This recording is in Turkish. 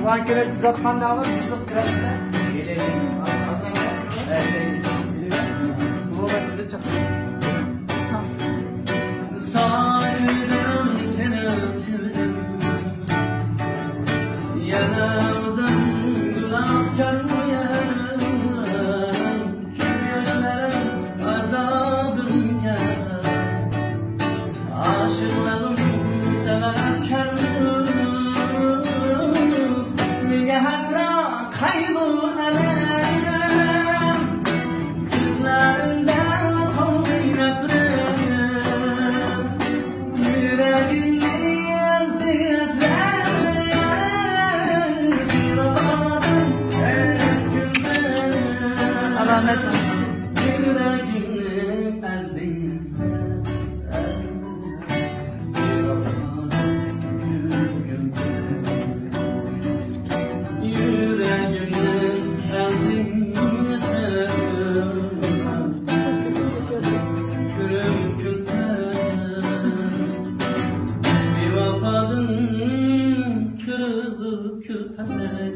Ulan kere düzeltmen lazım, düzelt kresine. Bu da size çok. Sahilden seni sevdim, yana uzandı afkarmaya. Kimyelerim azabınken, aşıklarım severken. Mihra kaybol alem, günlerinden kaldı nefret. Yüreğimde yazdı yazar, bir babadan her günden. Allah mesela. Yüreğimde ezdi yazar. Kürpeden